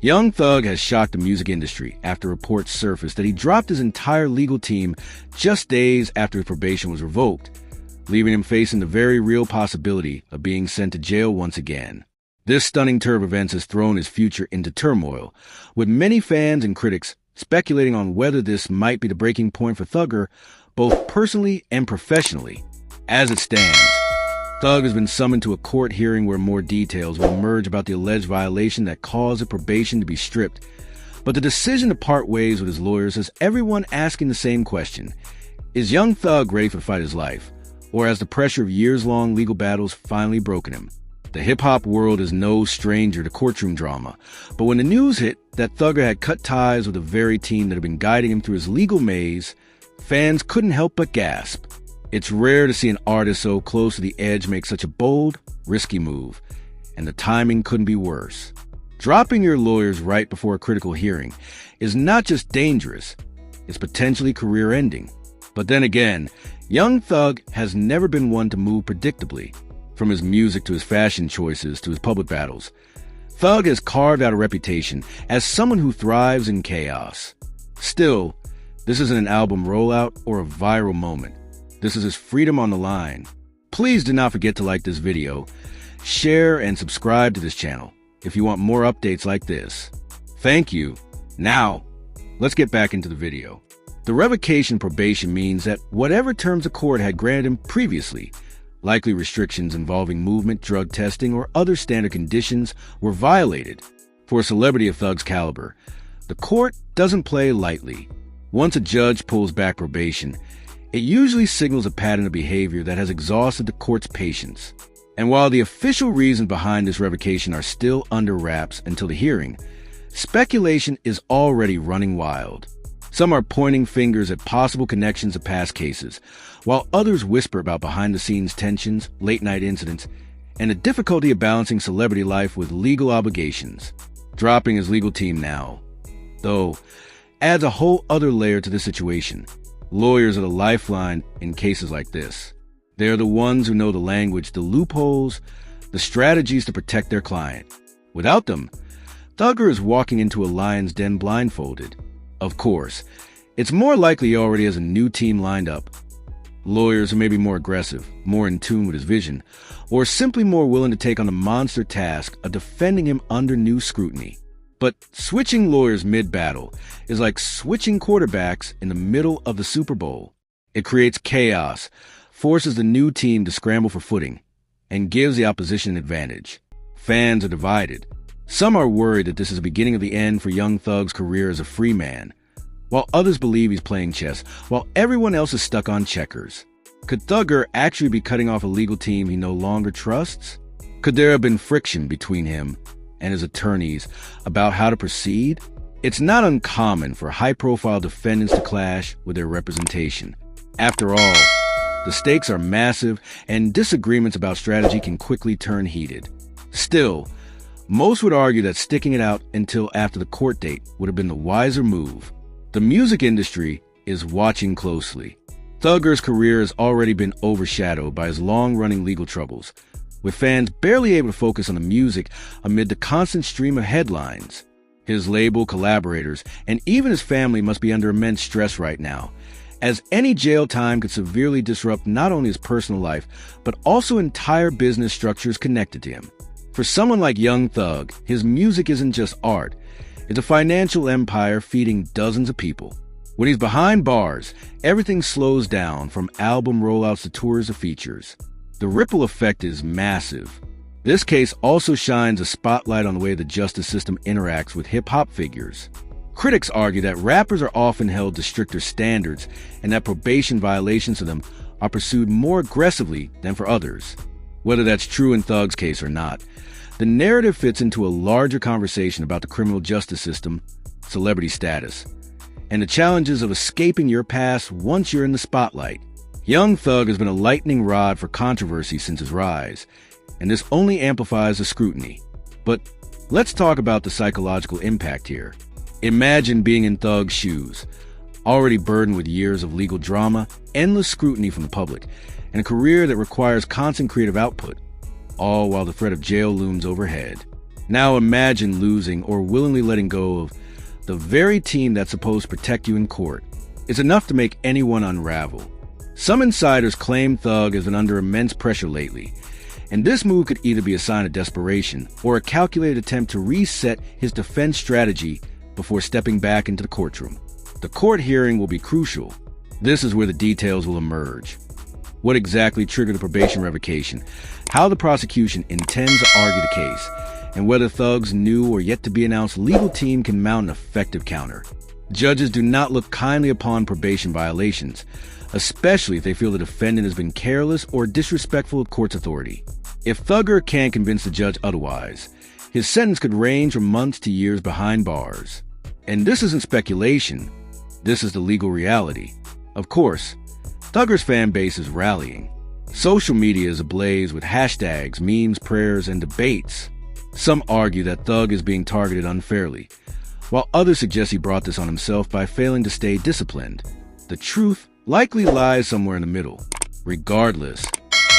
Young Thug has shocked the music industry after reports surfaced that he dropped his entire legal team just days after his probation was revoked, leaving him facing the very real possibility of being sent to jail once again. This stunning turn of events has thrown his future into turmoil, with many fans and critics speculating on whether this might be the breaking point for Thugger, both personally and professionally. As it stands, Thug has been summoned to a court hearing where more details will emerge about the alleged violation that caused his probation to be stripped. But the decision to part ways with his lawyers has everyone asking the same question. Is Young Thug ready to fight his life? Or has the pressure of years-long legal battles finally broken him? The hip-hop world is no stranger to courtroom drama, but when the news hit that Thugger had cut ties with the very team that had been guiding him through his legal maze, fans couldn't help but gasp. It's rare to see an artist so close to the edge make such a bold, risky move, and the timing couldn't be worse. Dropping your lawyers right before a critical hearing is not just dangerous, it's potentially career-ending. But then again, Young Thug has never been one to move predictably. From his music to his fashion choices to his public battles, Thug has carved out a reputation as someone who thrives in chaos. Still, this isn't an album rollout or a viral moment. This is his freedom on the line. Please do not forget to like this video, share, and subscribe to this channel if you want more updates like this. Thank you. Now, let's get back into the video. The revocation probation means that whatever terms the court had granted him previously, likely restrictions involving movement, drug testing, or other standard conditions, were violated. For a celebrity of Thug's caliber, the court doesn't play lightly. Once a judge pulls back probation, it usually signals a pattern of behavior that has exhausted the court's patience. And while the official reasons behind this revocation are still under wraps until the hearing, speculation is already running wild. Some are pointing fingers at possible connections to past cases, while others whisper about behind-the-scenes tensions, late-night incidents, and the difficulty of balancing celebrity life with legal obligations. Dropping his legal team now, though, adds a whole other layer to the situation. Lawyers are the lifeline in cases like this. They are the ones who know the language, the loopholes, the strategies to protect their client. Without them, Thugger is walking into a lion's den blindfolded. Of course, it's more likely he already has a new team lined up. Lawyers who may be more aggressive, more in tune with his vision, or simply more willing to take on the monster task of defending him under new scrutiny. But switching lawyers mid-battle is like switching quarterbacks in the middle of the Super Bowl. It creates chaos, forces the new team to scramble for footing, and gives the opposition an advantage. Fans are divided. Some are worried that this is the beginning of the end for Young Thug's career as a free man, while others believe he's playing chess, while everyone else is stuck on checkers. Could Thugger actually be cutting off a legal team he no longer trusts? Could there have been friction between him and his attorneys about how to proceed? It's not uncommon for high-profile defendants to clash with their representation. After all, the stakes are massive, and disagreements about strategy can quickly turn heated. Still, most would argue that sticking it out until after the court date would have been the wiser move. The music industry is watching closely. Thugger's career has already been overshadowed by his long-running legal troubles, with fans barely able to focus on the music amid the constant stream of headlines. His label, collaborators, and even his family must be under immense stress right now, as any jail time could severely disrupt not only his personal life, but also entire business structures connected to him. For someone like Young Thug, his music isn't just art. It's a financial empire feeding dozens of people. When he's behind bars, everything slows down from album rollouts to tours to features. The ripple effect is massive. This case also shines a spotlight on the way the justice system interacts with hip-hop figures. Critics argue that rappers are often held to stricter standards and that probation violations of them are pursued more aggressively than for others. Whether that's true in Thug's case or not, the narrative fits into a larger conversation about the criminal justice system, celebrity status, and the challenges of escaping your past once you're in the spotlight. Young Thug has been a lightning rod for controversy since his rise, and this only amplifies the scrutiny. But let's talk about the psychological impact here. Imagine being in Thug's shoes, already burdened with years of legal drama, endless scrutiny from the public, and a career that requires constant creative output, all while the threat of jail looms overhead. Now imagine losing or willingly letting go of the very team that's supposed to protect you in court. It's enough to make anyone unravel. Some insiders claim Thug has been under immense pressure lately, and this move could either be a sign of desperation or a calculated attempt to reset his defense strategy before stepping back into the courtroom. The court hearing will be crucial. This is where the details will emerge. What exactly triggered the probation revocation, how the prosecution intends to argue the case, and whether Thug's new or yet-to-be-announced legal team can mount an effective counter. Judges do not look kindly upon probation violations, especially if they feel the defendant has been careless or disrespectful of court's authority. If Thugger can't convince the judge otherwise, his sentence could range from months to years behind bars. And this isn't speculation. This is the legal reality. Of course, Thugger's fan base is rallying. Social media is ablaze with hashtags, memes, prayers, and debates. Some argue that Thug is being targeted unfairly, while others suggest he brought this on himself by failing to stay disciplined. The truth likely lies somewhere in the middle. Regardless,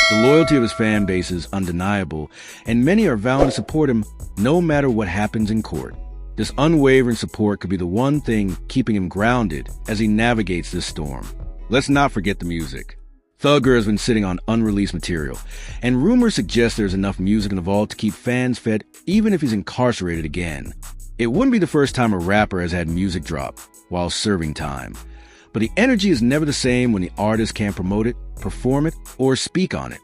the loyalty of his fan base is undeniable, and many are vowing to support him no matter what happens in court. This unwavering support could be the one thing keeping him grounded as he navigates this storm. Let's not forget the music. Thugger has been sitting on unreleased material, and rumors suggest there's enough music in the vault to keep fans fed even if he's incarcerated again. It wouldn't be the first time a rapper has had music drop while serving time, but the energy is never the same when the artist can't promote it, perform it, or speak on it.